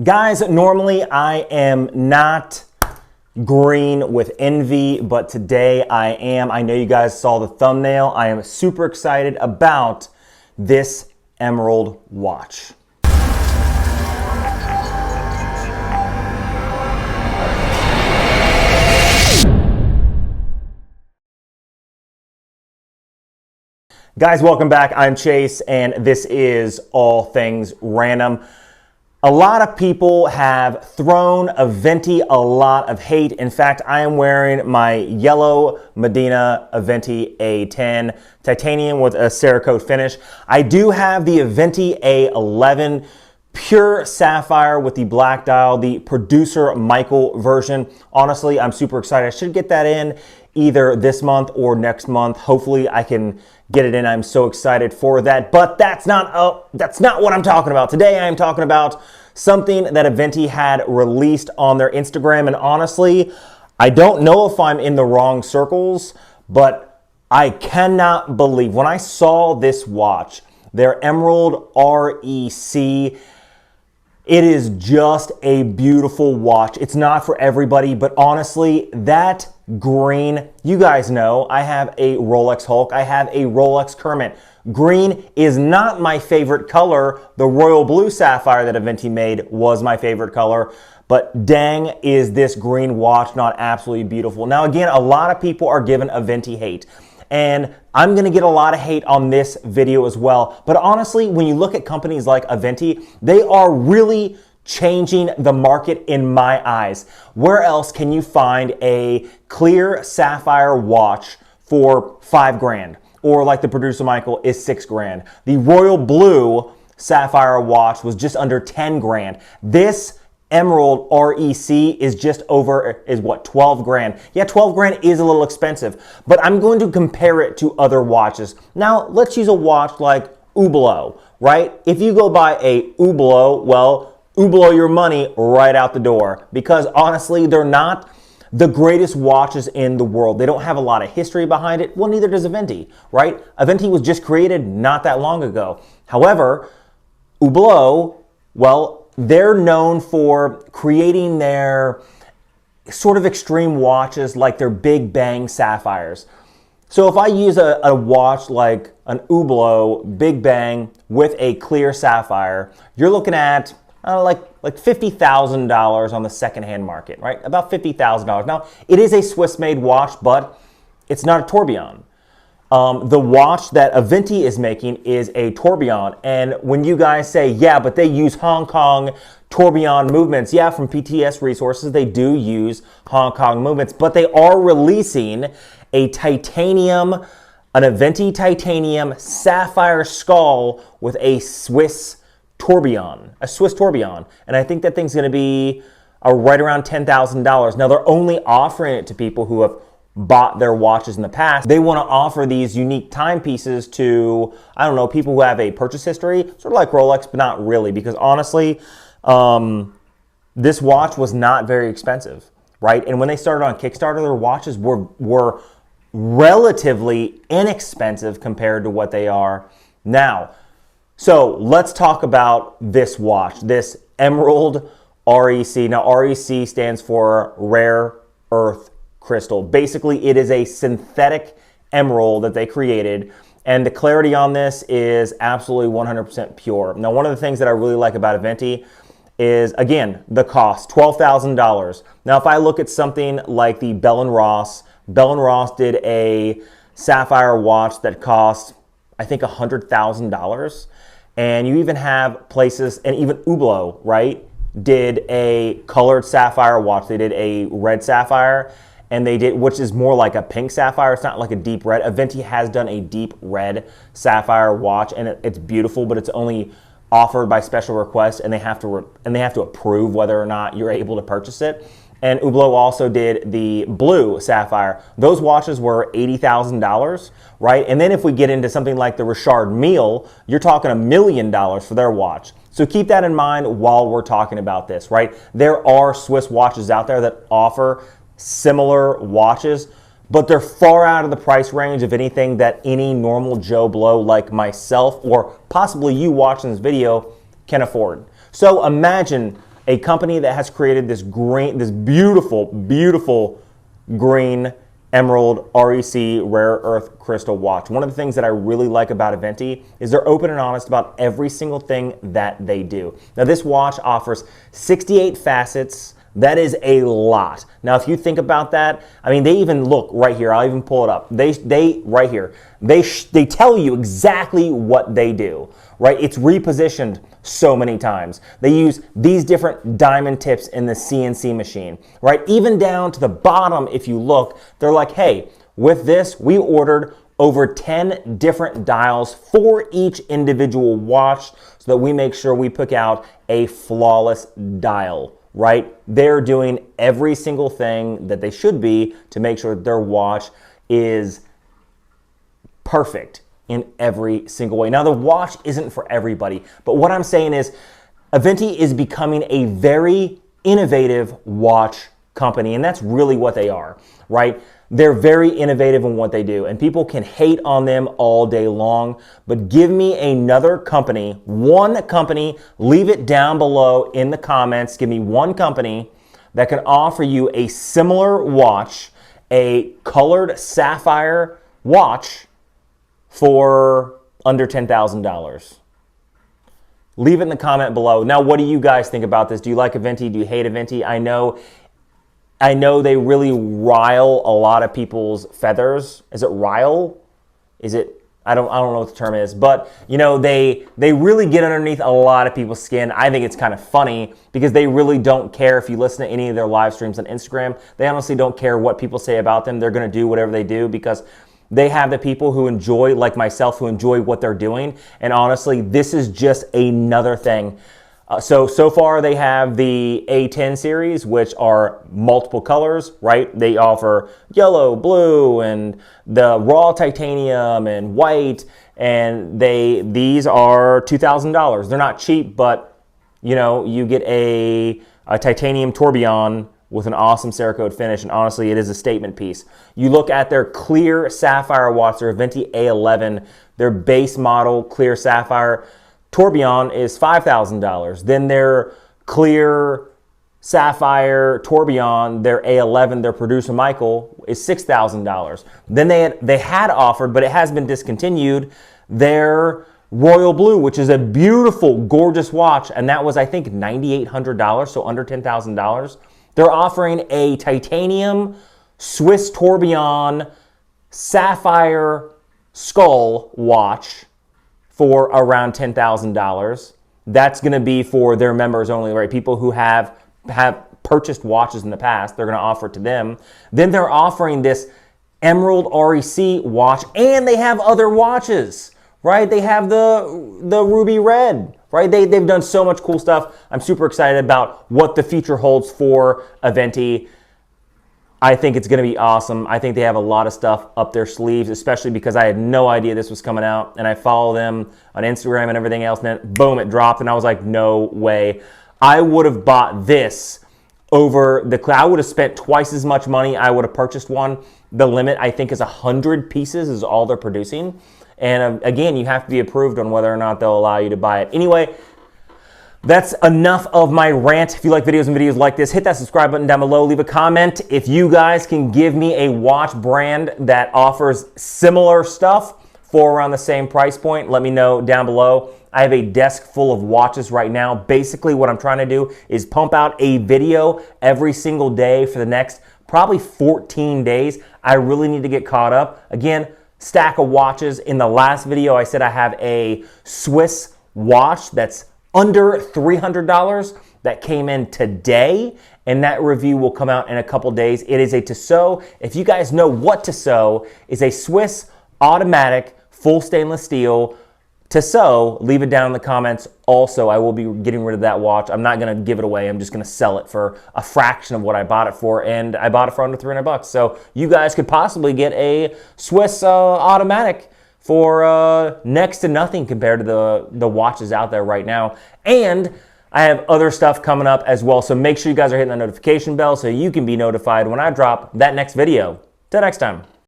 Guys, normally I am not green with envy, but today I am. I know you guys saw the thumbnail. I am super excited about this emerald watch. Guys, welcome back. I'm Chase, and this is All Things Random. A lot of people have thrown Aventi a lot of hate. In fact, I am wearing my yellow Medina Aventi A10 titanium with a Cerakote finish. I do have the Aventi A11 pure sapphire with the black dial, the producer Michael version. Honestly, I'm super excited. I should get that in either this month or next month. Hopefully I can get it in. I'm so excited for that. But that's not what I'm talking about. Today I am talking about something that Aventi had released on their Instagram. And honestly, I don't know if I'm in the wrong circles, but I cannot believe when I saw this watch, their Emerald REC. It is just a beautiful watch. It's not for everybody, but honestly, that green, you guys know, I have a Rolex Hulk, I have a Rolex Kermit. Green is not my favorite color. The royal blue sapphire that Aventi made was my favorite color, but dang, is this green watch not absolutely beautiful. Now again, a lot of people are giving Aventi hate, and I'm gonna get a lot of hate on this video as well. But honestly, when you look at companies like Aventi, they are really changing the market in my eyes. Where else can you find a clear sapphire watch for $5,000? Or like the producer Michael is $6,000. The royal blue sapphire watch was just under $10,000. This Emerald REC is just over, is what, $12,000. Yeah, $12,000 is a little expensive, but I'm going to compare it to other watches. Now, let's use a watch like Hublot, right? If you go buy a Hublot, well, Hublot your money right out the door, because honestly, they're not the greatest watches in the world. They don't have a lot of history behind it. Well, neither does Aventi, right? Aventi was just created not that long ago. However, Hublot, well, they're known for creating their sort of extreme watches like their Big Bang sapphires. So if I use a watch like an Hublot Big Bang with a clear sapphire, you're looking at like $50,000 on the secondhand market, right? About $50,000. Now, it is a Swiss-made watch, but it's not a tourbillon. The watch that Aventi is making is a tourbillon. And when you guys say, yeah, but they use Hong Kong tourbillon movements, yeah, from PTS Resources, they do use Hong Kong movements, but they are releasing a titanium, an Aventi titanium sapphire skull with a Swiss tourbillon, a Swiss tourbillon. And I think that thing's gonna be right around $10,000. Now, they're only offering it to people who have bought their watches in the past. They want to offer these unique timepieces to, I don't know, people who have a purchase history, sort of like Rolex, but not really, because honestly, this watch was not very expensive, right? And when they started on Kickstarter, their watches were relatively inexpensive compared to what they are now. So let's talk about this watch, this Emerald REC. Now, REC stands for Rare Earth Crystal. Basically, it is a synthetic emerald that they created, and the clarity on this is absolutely 100% pure. Now, one of the things that I really like about Aventi is, again, the cost, $12,000. Now, if I look at something like the Bell & Ross did a sapphire watch that cost, I think, $100,000. And you even have places, and even Hublot, right, did a colored sapphire watch. They did a red sapphire, and they did, which is more like a pink sapphire. It's not like a deep red. Aventi has done a deep red sapphire watch, and it's beautiful, but it's only offered by special request, and they have to approve whether or not you're able to purchase it. And Hublot also did the blue sapphire. Those watches were $80,000, right? And then if we get into something like the Richard Mille, you're talking $1 million for their watch. So keep that in mind while we're talking about this, right? There are Swiss watches out there that offer similar watches, but they're far out of the price range of anything that any normal Joe Blow like myself or possibly you watching this video can afford. So imagine a company that has created this beautiful, beautiful green emerald REC rare earth crystal watch. One of the things that I really like about Aventi is they're open and honest about every single thing that they do. Now this watch offers 68 facets. That is a lot. Now if you think about that, I mean, they even look right here. I'll even pull it up. They right here. They tell you exactly what they do, right? It's repositioned so many times. They use these different diamond tips in the CNC machine, right? Even down to the bottom, if you look, they're like, hey, with this, we ordered over 10 different dials for each individual watch so that we make sure we pick out a flawless dial, right? They're doing every single thing that they should be to make sure that their watch is perfect in every single way. Now, the watch isn't for everybody, but what I'm saying is Aventi is becoming a very innovative watch company, and that's really what they are, right? They're very innovative in what they do, and people can hate on them all day long, but give me another company, one company, leave it down below in the comments. Give me one company that can offer you a similar watch, a colored sapphire watch for under $10,000. Leave it in the comment below. Now, what do you guys think about this? Do you like Aventi? Do you hate Aventi? I know they really rile a lot of people's feathers. Is it rile? Is it? I don't know what the term is, but you know, they really get underneath a lot of people's skin. I think it's kind of funny because they really don't care. If you listen to any of their live streams on Instagram, they honestly don't care what people say about them. They're going to do whatever they do because they have the people who enjoy, like myself, who enjoy what they're doing. And honestly, this is just another thing. So far they have the A10 series, which are multiple colors, right? They offer yellow, blue, and the raw titanium and white, and these are $2,000. They're not cheap, but you know, you get a titanium tourbillon with an awesome Cerakote finish, and honestly, it is a statement piece. You look at their clear sapphire watch, their Aventi A11, their base model clear sapphire tourbillon is $5,000. Then their clear sapphire tourbillon, their A11, their producer Michael, is $6,000. Then they had offered, but it has been discontinued, their royal blue, which is a beautiful, gorgeous watch, and that was, I think, $9,800, so under $10,000. They're offering a titanium Swiss tourbillon sapphire skull watch for around $10,000. That's going to be for their members only, right? People who have purchased watches in the past, they're going to offer it to them. Then they're offering this Emerald REC watch, and they have other watches, right? They have the ruby red, right? They've done so much cool stuff. I'm super excited about what the future holds for Aventi. I think it's going to be awesome. I think they have a lot of stuff up their sleeves, especially because I had no idea this was coming out, and I follow them on Instagram and everything else, and then boom, it dropped, and I was like, no way. I would have bought this over I would have spent twice as much money. I would have purchased one. The limit, I think, is 100 pieces is all they're producing. And again, you have to be approved on whether or not they'll allow you to buy it. Anyway, that's enough of my rant. If you like videos like this, hit that subscribe button down below. Leave a comment. If you guys can give me a watch brand that offers similar stuff for around the same price point, let me know down below. I have a desk full of watches right now. Basically, what I'm trying to do is pump out a video every single day for the next probably 14 days. I really need to get caught up. Again, stack of watches. In the last video, I said I have a Swiss watch that's under $300 that came in today, and that review will come out in a couple days. It is a Tissot. If you guys know what Tissot is, a Swiss automatic full stainless steel Tissot, leave it down in the comments. Also, I will be getting rid of that watch. I'm not going to give it away. I'm just going to sell it for a fraction of what I bought it for, and I bought it for under $300. So you guys could possibly get a Swiss automatic for next to nothing compared to the watches out there right now. And I have other stuff coming up as well. So make sure you guys are hitting the notification bell so you can be notified when I drop that next video. Till next time.